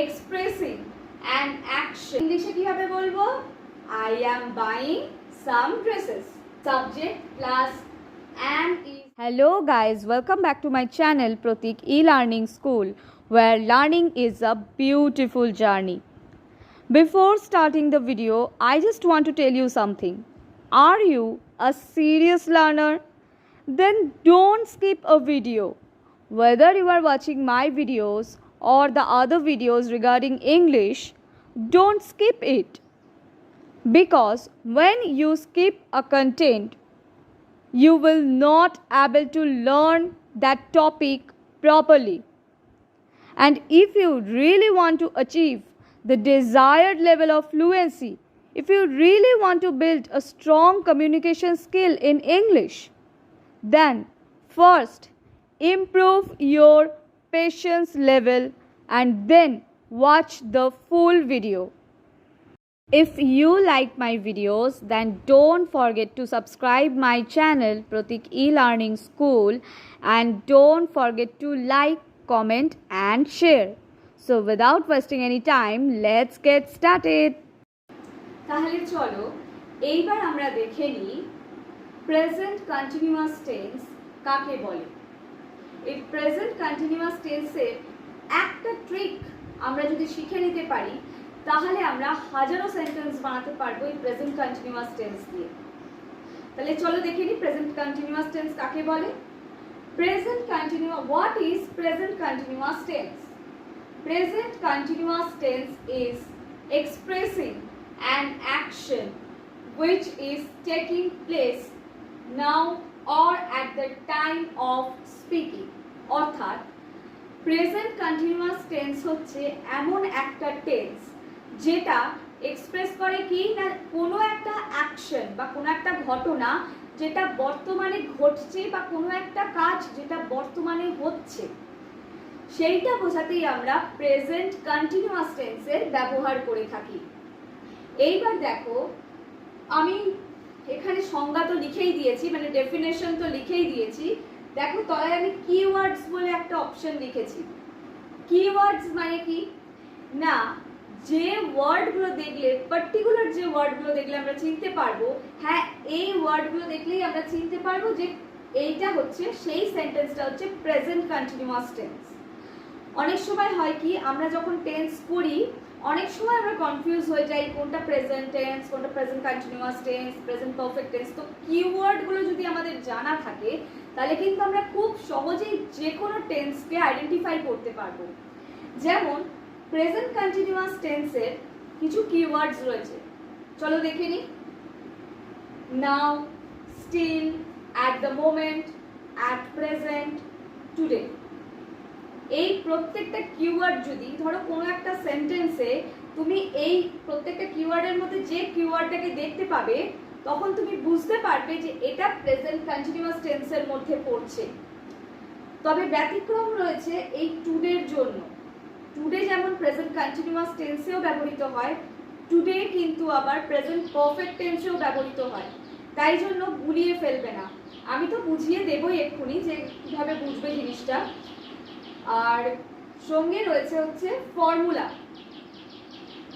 expressing an action. ইংলিশে কিভাবে বলবো? I am buying some dresses. Subject plus am is. Hello guys, welcome back to my channel Pratik E-Learning School, where learning is a beautiful journey. Before starting the video, I just want to tell you something. Are you a serious learner? Then don't skip a video. Whether you are watching my videos or the other videos regarding English, don't skip it. Because when you skip a content, you will not able to learn that topic properly. And if you really want to achieve the desired level of fluency, if you really want to build a strong communication skill in English, then first improve your patience level and then watch the full video. If you like my videos, then don't forget to subscribe my channel Pratik E-Learning School and don't forget to like, comment and share. So without wasting any time, let's get started. তাহলে চলো এইবার আমরা দেখে নিই present continuous tense কাকে বলে। এই present continuous টেন্সের একটা ট্রিক আমরা যদি শিখে নিতে পারি তাহলে আমরা হাজারো সেন্টেন্স বানাতে পারবো এই প্রেজেন্ট কন্টিনিউয়াস টেন্স দিয়ে। তাহলে চলো দেখে নিই প্রেজেন্ট কন্টিনিউয়াস টেন্স কাকে বলে। Present continuous, what is present continuous tense? Present continuous tense is expressing an action which is taking place now or at the time of speaking. অর্থাৎ present continuous tense হচ্ছে এমন একটা tense যেটা express করে কি না কোনো একটা অ্যাকশন বা কোনো একটা ঘটনা যেটা বর্তমানে ঘটছে বা কোনো একটা কাজ যেটা বর্তমানে হচ্ছে সেইটা বোঝাতেই আমরা প্রেজেন্ট কন্টিনিউয়াস টেন্সের ব্যবহার করে থাকি। এইবার দেখো আমি এখানে সংজ্ঞা তো লিখেই দিয়েছি, মানে ডেফিনেশন তো লিখেই দিয়েছি। দেখো তলায় আমি কিওয়ার্ডস বলে একটা অপশন লিখেছি। কিওয়ার্ডস মানে কি না, যে ওয়ার্ডগুলো দেখলে পার্টিকুলার যে ওয়ার্ডগুলো দেখলে আমরা চিনতে পারবো, হ্যাঁ এই ওয়ার্ডগুলো দেখলেই আমরা চিনতে পারবো যে এইটা হচ্ছে সেই সেন্টেন্সটা হচ্ছে প্রেজেন্ট কন্টিনিউয়াস টেন্স। অনেক সময় হয় কি আমরা যখন টেন্স পড়ি অনেক সময় আমরা কনফিউজ হয়ে যাই কোনটা প্রেজেন্ট টেন্স, কোনটা present continuous tense, present perfect tense. তো কিওয়ার্ডগুলো যদি আমাদের জানা থাকে তাহলে কিন্তু আমরা খুব সহজেই যে কোনো টেন্সকে আইডেন্টিফাই করতে পারবো। যেমন প্রেজেন্ট কন্টিনিউয়াস টেন্সের কিছু কিওয়ার্ডস রয়েছে, চলো দেখে নিই। Now, still, at the moment, at present, today. এই প্রত্যেকটা কিওয়ার্ড যদি ধরো কোনো একটা সেন্টেন্সে তুমি এই প্রত্যেকটা কিওয়ার্ডের মধ্যে যে কিওয়ার্ডটাকে দেখতে পাবে তখন তুমি বুঝতে পারবে যে এটা প্রেজেন্ট কন্টিনিউয়াস টেন্সের মধ্যে পড়ছে। তবে ব্যতিক্রম রয়েছে এই টুডের জন্য। টুডে যেমন প্রেজেন্ট কন্টিনিউয়াস টেন্সেও ব্যবহৃত হয়, টুডে কিন্তু আবার প্রেজেন্ট পারফেক্ট টেন্সেও ব্যবহৃত হয়। তাই জন্য গুলিয়ে ফেলবে না, আমি তো বুঝিয়ে দেবই এক্ষুনি যে কিভাবে বুঝবে জিনিসটা। আর সঙ্গে রয়েছে হচ্ছে ফর্মুলা।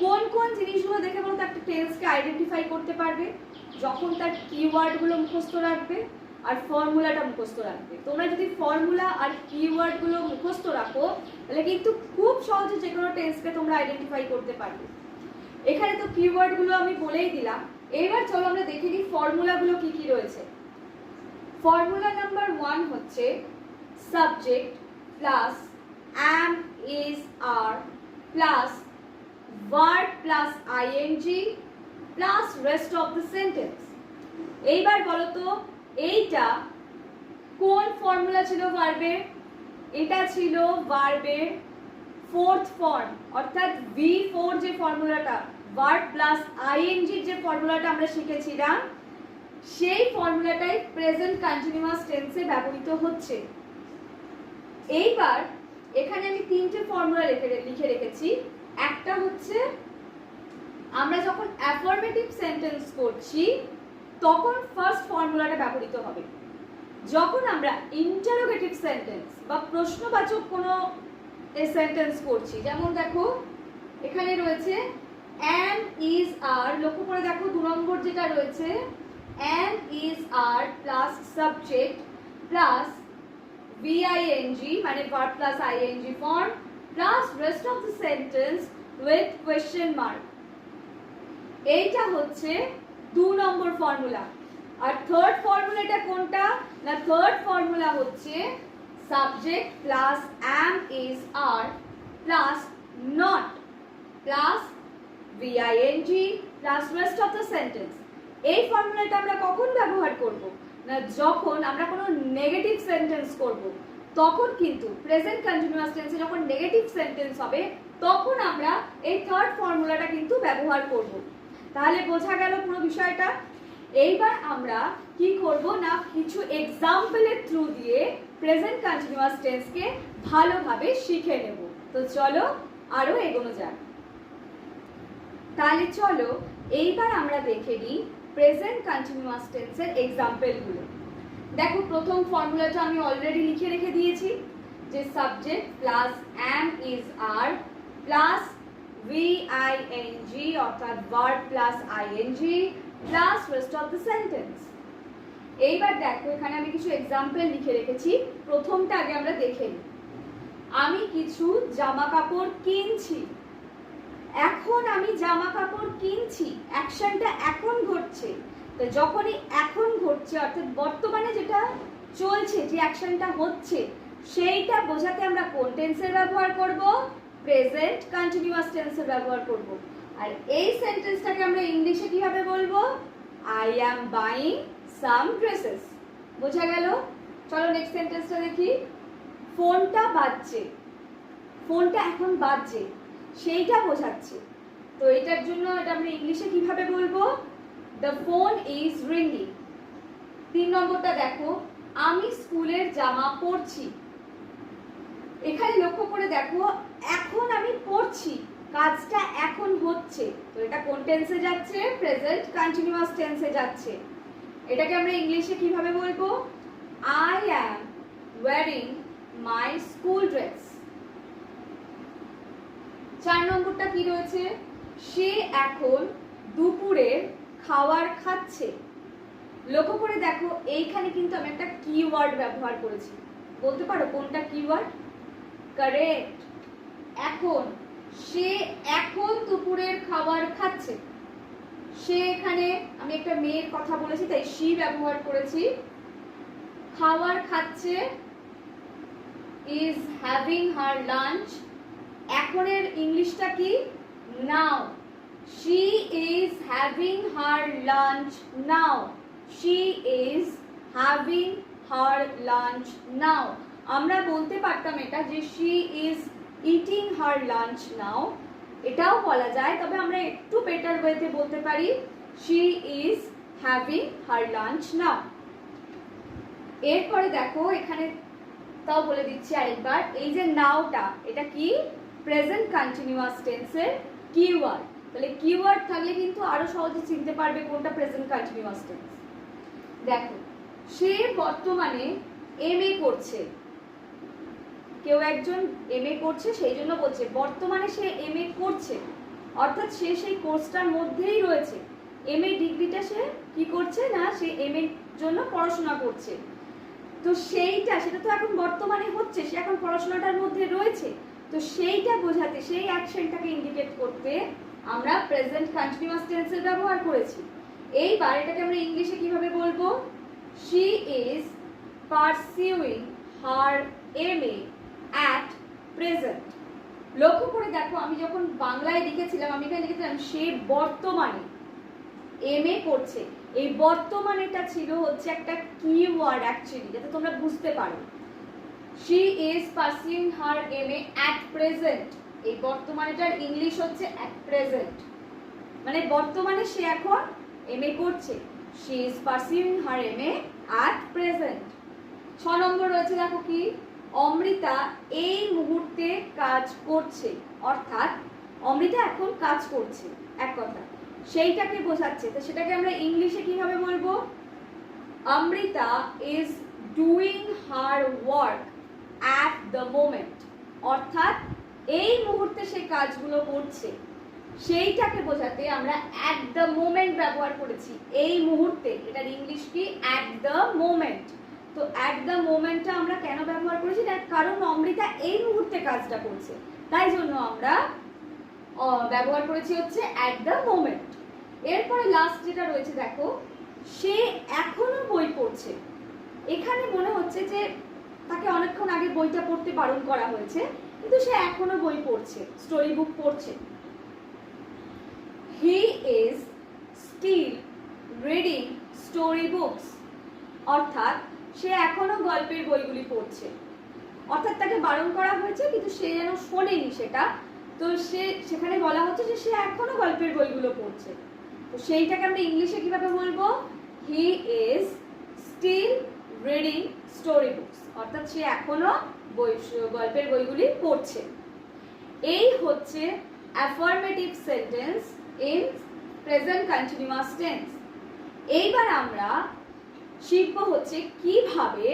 কোন কোন জিনিসগুলো দেখে বলতো একটা টেন্সকে আইডেন্টিফাই করতে পারবে? যখন তার কিওয়ার্ডগুলো মুখস্থ রাখবে আর ফর্মুলাটা মুখস্থ রাখবে। তোমরা যদি ফর্মুলা আর কিওয়ার্ডগুলো মুখস্থ রাখো তাহলে কিন্তু খুব সহজে যে কোনো টেন্সকে তোমরা আইডেন্টিফাই করতে পারবে। এখানে তো কিওয়ার্ডগুলো আমি বলেই দিলাম, এবার চলো আমরা দেখে নিই ফর্মুলাগুলো কি কি রয়েছে। ফর্মুলা নাম্বার 1 হচ্ছে subject plus am, is, are plus verb plus ing plus rest of the sentence. এইবার বলো তো এইটা কোন ফর্মুলা ছিল ভার্বের? এটা ছিল ভার্বের ফোর্থ ফর্ম, অর্থাৎ V4 যে ফর্মুলাটা, verb plus ing যে ফর্মুলাটা আমরা শিখেছিলাম সেই ফর্মুলাটাই প্রেজেন্ট কন্টিনিউয়াস টেন্সে ব্যবহৃত হচ্ছে। এইবার এখানে আমি তিনটে ফর্মুলা লিখে রেখেছি। একটা হচ্ছে আমরা যখন অ্যাফার্মেটিভ সেন্টেন্স করছি তখন ফার্স্ট ফর্মুলাটা ব্যবহৃত হবে। যখন আমরা ইন্টারোগেটিভ সেন্টেন্স বা প্রশ্নবাচক কোনো এই সেন্টেন্স করছি। যেমন দেখো এখানে রয়েছে am is are, লক্ষ্য করে দেখো 2 নম্বর যেটা রয়েছে am is are plus subject plus VING মানে verb plus ing form plus rest of the sentence with question mark। এইটা হচ্ছে 2 নম্বর ফর্মুলা। আর থার্ড ফর্মুলাটা কোনটা না, থার্ড ফর্মুলা হচ্ছে subject plus am is are plus not plus VING plus rest of the sentence। এই ফর্মুলাটা আমরা কখন ব্যবহার করব না, যখন আমরা কোনো নেগেটিভ সেন্টেন্স করব, তখন কিন্তু প্রেজেন্ট কন্টিনিউয়াস টেন্সে যখন নেগেটিভ সেন্টেন্স হবে তখন আমরা এই থার্ড ফর্মুলাটা কিন্তু ব্যবহার করব। তাহলে বোঝা গেল পুরো বিষয়টা। এইবার আমরা কি করব না, কিছু এক্সাম্পলের থ্রু দিয়ে প্রেজেন্ট কন্টিনিউয়াস টেন্সকে ভালোভাবে শিখে নেব। তো চলো আরো এগোনো যাক। তাহলে চলো এইবার আমরা দেখে নিই প্রেজেন্ট কন্টিনিউয়াস টেন্সের এক্সাম্পলগুলো। দেখো প্রথম ফর্মুলাটা আমি অলরেডি লিখে রেখে দিয়েছি, যে subject plus am is are plus VING অর্থাৎ verb plus ing plus rest of the sentence। এইবার দেখো এখানে আমি কিছু এক্সাম্পল লিখে রেখেছি। প্রথমটা আগে আমরা দেখে নিই। আমি কিছু জামা কাপড় কিনছি। এখন আমি জামা কাপড় কিনছি, অ্যাকশনটা এখন ঘটছে। তো যখনই এখন ঘটছে অর্থাৎ বর্তমানে যেটা চলছে, যে অ্যাকশনটা হচ্ছে, সেইটা বোঝাতে আমরা কোন টেন্সের ব্যবহার করব, প্রেজেন্ট কন্টিনিউয়াস টেন্সের ব্যবহার করব। আর এই সেন্টেন্সটাকে আমরা ইংলিশে কিভাবে বলবো, I am buying some dresses. বোঝা গেল? চলো নেক্সট সেন্টেন্সটা দেখি। ফোনটা বাজছে, ফোনটা এখন বাজছে, সেইটা বোঝাচ্ছে। তো এটার জন্য এটা আমরা ইংলিশে কিভাবে বলবো, দ্য ফোন ইজ রিংগিং। 3 নম্বরটা দেখো, আমি স্কুলের জামা পরছি। এখানে লক্ষ্য করে দেখো এখন আমি পরছি, কাজটা এখন হচ্ছে। তো এটা কোন টেন্সে যাচ্ছে, প্রেজেন্ট কন্টিনিউয়াস টেন্সে যাচ্ছে। এটাকে আমরা ইংলিশে কিভাবে বলবো, I am wearing my school dress. 4 নম্বরটা কি রয়েছে, সে এখন দুপুরের খাবার খাচ্ছে। লক্ষ্য করে দেখো এইখানে কিন্তু আমি একটা কিওয়ার্ড ব্যবহার করেছি। বলতে পারো কোনটা কিওয়ার্ড? কারেক্ট, এখন। সে এখন দুপুরের খাবার খাচ্ছে। সে এখানে আমি একটা মেয়ের কথা বলেছি তাই শি ব্যবহার করেছি। খাবার খাচ্ছে, ইজ হ্যাভিং হার লাঞ্চ। এখনের ইংলিশটা কি, নাও। she is having her lunch now, she is having her lunch now। আমরা বলতে পারতাম এটা যে she is eating her lunch now, এটাও বলা যায়, তবে আমরা একটু বেটার ওয়েতে বলতে পারি she is having her lunch now। এরপরে দেখো এখানে তাও বলে দিচ্ছি আরেকবার, এই যে নাওটা এটা কি, প্রেজেন্ট কন্টিনিউয়াস টেন্সের কিওয়ার্ড। তাহলে কিওয়ার্ড থাকলে কিন্তু আরো সহজে চিনতে পারবে কোনটা প্রেজেন্ট কন্টিনিউয়াস টেন্স। দেখো সে বর্তমানে এমএ করছে। কেউ একজন এমএ করছে, সেই জন্য বলছে বর্তমানে সে এমএ করছে, অর্থাৎ সে সেই কোর্সটার মধ্যেই রয়েছে। এমএ ডিগ্রিটা সে কি করছে না, সে এমএ জন্য পড়াশোনা করছে। তো সেটা তো এখন বর্তমানে হচ্ছে, সে এখন পড়াশোনাটার মধ্যে রয়েছে। তো সেইটা বোঝাতে, সেই অ্যাকশনটাকে ইন্ডিকেট করতে আমরা প্রেজেন্ট কন্টিনিউয়াস টেন্সের ব্যবহার করেছি। এইবার এটাকে আমরা ইংলিশে কিভাবে বলবো, she is pursuing her MA at present। লক্ষ্য করে দেখো আমি যখন বাংলায় লিখেছিলাম, আমি এখানে লিখেছিলাম সে বর্তমানে এমএ করছে। এই বর্তমানেটা ছিল হচ্ছে একটা কিওয়ার্ড অ্যাকচুয়ালি, যাতে তোমরা বুঝতে পারো। she is pursuing her MA at present, এই বর্তমানেটার ইংলিশ হচ্ছে at present, মানে বর্তমানে সে এখন এমএ করছে। she is pursuing her MA at present। 6 নম্বর রয়েছে দেখো কি, অমৃতা এই মুহূর্তে কাজ করছে, অর্থাৎ অমৃতা এখন কাজ করছে এক কথা, সেইটাকে বোঝাচ্ছে। তো সেটাকে আমরা ইংলিশে কিভাবে বলবো, Amrita is doing her work at the moment। অর্থাৎ এই মুহূর্তে সে কাজগুলো করছে, সেইটাকে বোঝাতে আমরা অ্যাট দ্য মোমেন্ট ব্যবহার করেছি। এই মুহূর্তে, এটার ইংলিশ কি? At the moment. তো অ্যাট দ্য মোমেন্টটা আমরা কেন ব্যবহার করেছি? তার কারণ অমৃতা এই মুহূর্তে কাজটা করছে, তাই জন্য আমরা ব্যবহার করেছি হচ্ছে অ্যাট দ্য মোমেন্ট। এরপরে লাস্ট যেটা রয়েছে দেখো, সে এখনো বই পড়ছে। এখানে মনে হচ্ছে যে তাকে অনেকক্ষণ আগে বইটা পড়তে বারণ করা হয়েছে, কিন্তু সে এখনো বই পড়ছে, স্টোরি বুক পড়ছে। He is still reading story books, অর্থাৎ সে এখনো গল্পের বইগুলি পড়ছে। অর্থাৎ তাকে বারণ করা হয়েছে কিন্তু সে যেন শোনেনি সেটা, তো সেখানে বলা হচ্ছে যে সে এখনো গল্পের বইগুলো পড়ছে। তো সেইটাকে আমরা ইংলিশে কিভাবে বলবো? He is still reading story books, অর্থাৎ সে এখনো গল্পের বইগুলি পড়ছে। এই হচ্ছে affirmative sentence in present continuous tense. এইবার আমরা শিখবো হচ্ছে কিভাবে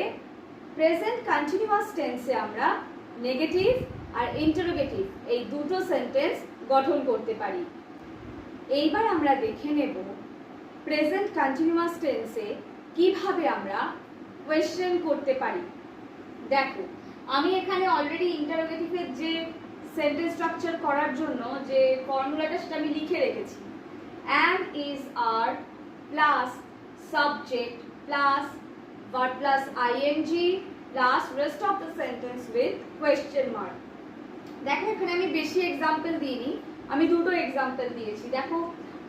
প্রেজেন্ট কন্টিনিউয়াস টেন্সে আমরা নেগেটিভ আর ইন্টারোগেটিভ এই দুটো সেন্টেন্স গঠন করতে পারি। এইবার আমরা দেখে নেব প্রেজেন্ট কন্টিনিউয়াস টেন্সে কিভাবে আমরা কোয়েশ্চেন করতে পারি। দেখো, আমি এখানে অলরেডি ইন্টারোগেটিভের যে সেন্টেন্স স্ট্রাকচার করার জন্য যে ফর্মুলাটা সেটা আমি লিখে রেখেছি। am is are plus subject plus verb plus ing plus rest of the sentence with question mark। দেখো এখানে আমি বেশি এক্সাম্পল দিইনি, আমি দুটো এক্সাম্পল দিয়েছি। দেখো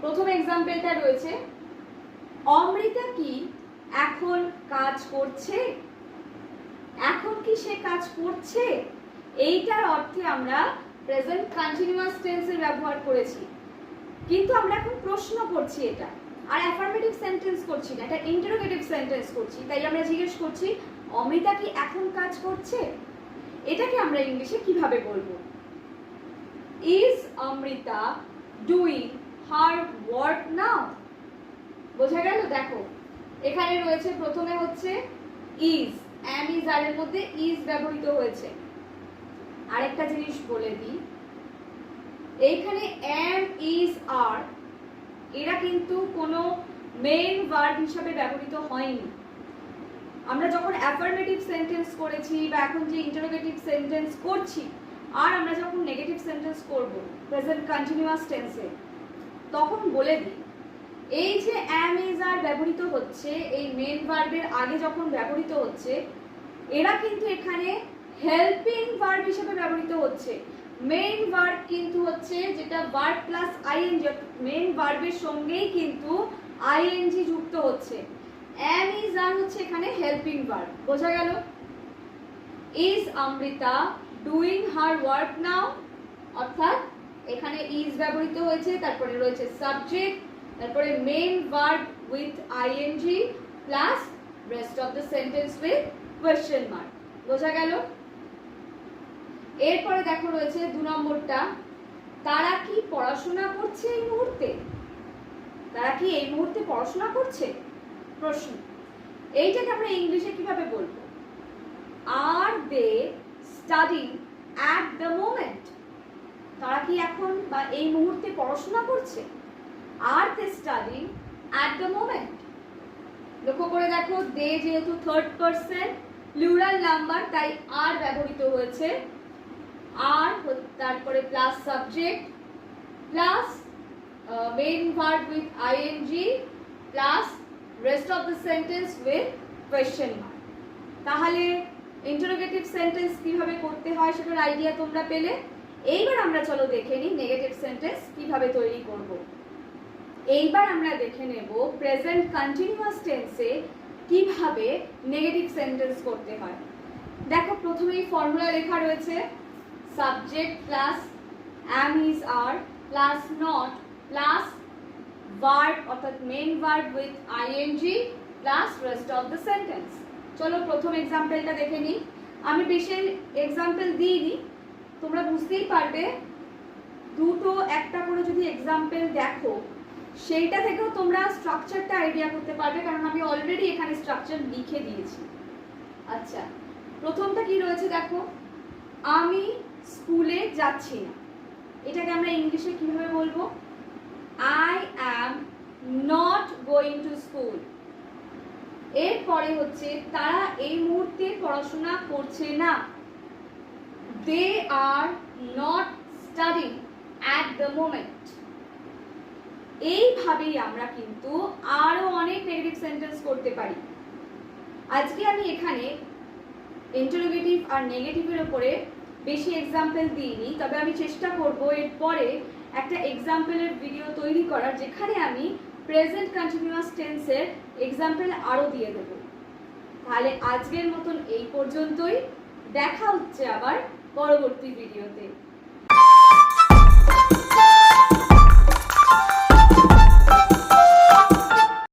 প্রথম এক্সাম্পলটা রয়েছে, অমৃতা কি এখন কাজ করছে? এখন কি সে কাজ করছে? এইটার অর্থে আমরা প্রেজেন্ট কন্টিনিউয়াস টেন্সের ব্যবহার করেছি, কিন্তু আমরা এখন প্রশ্ন করছি এটা, আর অ্যাফার্মেটিভ সেন্টেন্স করছি না, এটা ইন্টারোগেটিভ সেন্টেন্স করছি। তাই আমরা জিজ্ঞেস করছি অমৃতা কি এখন কাজ করছে? এটাকে আমরা ইংলিশে কিভাবে বলবো? Is Amrita doing her work নাও? বোঝা গেল? দেখো এখানে রয়েছে প্রথমে হচ্ছে ইজ, am is are এর মধ্যে ইজ ব্যবহৃত হয়েছে। আরেকটা জিনিস বলে দিই, এইখানে am is are এরা কিন্তু কোনো মেইন ভার্ব হিসাবে ব্যবহৃত হয়নি। আমরা যখন অ্যাফার্মেটিভ সেন্টেন্স করেছি বা এখন যে ইন্টারোগেটিভ সেন্টেন্স করছি, আর আমরা যখন নেগেটিভ সেন্টেন্স করব প্রেজেন্ট কন্টিনিউয়াস টেন্সে, তখন বলে দিই এই যে am is are ব্যবহৃত হচ্ছে এই মেইন ভার্বের আগে যখন ব্যবহৃত হচ্ছে, এরা কিন্তু এখানে হেল্পিং ভার্ব হিসেবে ব্যবহৃত হচ্ছে। মেইন ভার্ব কিন্তু হচ্ছে যেটা ভার্ব প্লাস আইএনজি, মেইন ভার্বের সঙ্গেই কিন্তু আইএনজি যুক্ত হচ্ছে। am is are হচ্ছে এখানে হেল্পিং ভার্ব। বোঝা গেল? Is Amrita doing her work now, অর্থাৎ এখানে ইজ ব্যবহৃত হয়েছে, তারপরে রয়েছে সাবজেক্ট, তারপরে main verb with ING plus rest of the sentence with question mark. বোঝা গেল? এরপরে দেখো রয়েছে 2 নম্বরটা, তারা কি পড়াশোনা করছে এই মুহূর্তে? তারা কি এই মুহূর্তে পড়াশোনা করছে? প্রশ্ন। এইটাকে আমরা ইংলিশে কিভাবে বলবো? আর দে স্টাডিং অ্যাট দ্য মোমেন্ট? তারা কি এখন বা এই মুহূর্তে পড়াশোনা করছে? আর দে স্টাডিং অ্যাট দ্য মোমেন্ট। লক্ষ্য করে দেখো, দে যেহেতু থার্ড পারসন প্লুরাল নাম্বার, তাই আর ব্যবহৃত হয়েছে। আর তারপরে plus subject plus main verb with ING plus rest of the sentence with question mark. তাহলে ইন্টারোগেটিভ সেন্টেন্স কিভাবে করতে হয় সেটার আইডিয়া তোমরা পেলে। এইবার আমরা চলো দেখে নিই নেগেটিভ সেন্টেন্স কিভাবে তৈরি করব। এইবার আমরা দেখে নেব প্রেজেন্ট কন্টিনিউয়াস টেন্সে কিভাবে নেগেটিভ সেন্টেন্স করতে হয়। দেখো প্রথমেই ফর্মুলা লেখা রয়েছে, subject plus am is are plus not plus verb অর্থাৎ main verb with ING plus rest of the sentence. চলো প্রথম এক্সাম্পলটা দেখে নিই। আমি বেশি এক্সাম্পল দিইনি, তোমরা বুঝতেই পারবে দুটো একটা করে যদি এক্সাম্পল দেখো সেইটা থেকেও তোমরা স্ট্রাকচারটা আইডিয়া করতে পারবে, কারণ আমি অলরেডি এখানে স্ট্রাকচার লিখে দিয়েছি। আচ্ছা, প্রথমটা কি রয়েছে দেখো, আমি স্কুলে যাচ্ছি না। এটাকে আমরা ইংলিশে কিভাবে বলবো? I am not going to school. এরপরে হচ্ছে তারা এই মুহূর্তে পড়াশোনা করছে না। They are not studying at the moment. এইভাবেই আমরা কিন্তু আরো অনেক নেগেটিভ সেন্টেন্স করতে পারি। আজকে আমি এখানে ইন্টারোগেটিভ আর নেগেটিভের উপরে বেশি এক্সাম্পল দিইনি, তবে আমি চেষ্টা করব এরপরে একটা এক্সাম্পলের ভিডিও তৈরি করার, যেখানে আমি প্রেজেন্ট কন্টিনিউয়াস টেন্সের এক্সাম্পল আরও দিয়ে দেব। তাহলে আজকের মতন এই পর্যন্তই, দেখা হচ্ছে আবার পরবর্তী ভিডিওতে।